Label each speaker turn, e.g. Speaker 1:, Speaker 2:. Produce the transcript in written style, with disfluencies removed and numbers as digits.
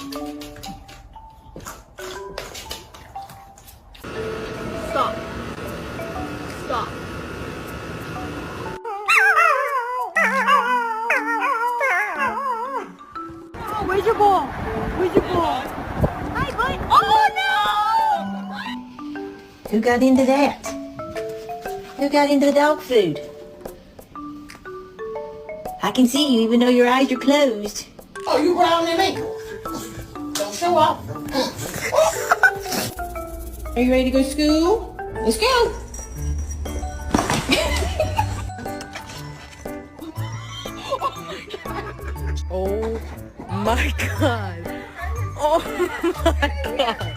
Speaker 1: Stop. Stop. Oh, where's your ball? Where's your ball? Hi, bud. Oh, no!
Speaker 2: Who got into that? Who got into the dog food? I can see you even though your eyes are closed.
Speaker 3: Oh, you brown than me. Don't show off. Are you ready to go to school? Let's go.
Speaker 1: Oh my god. Oh my god.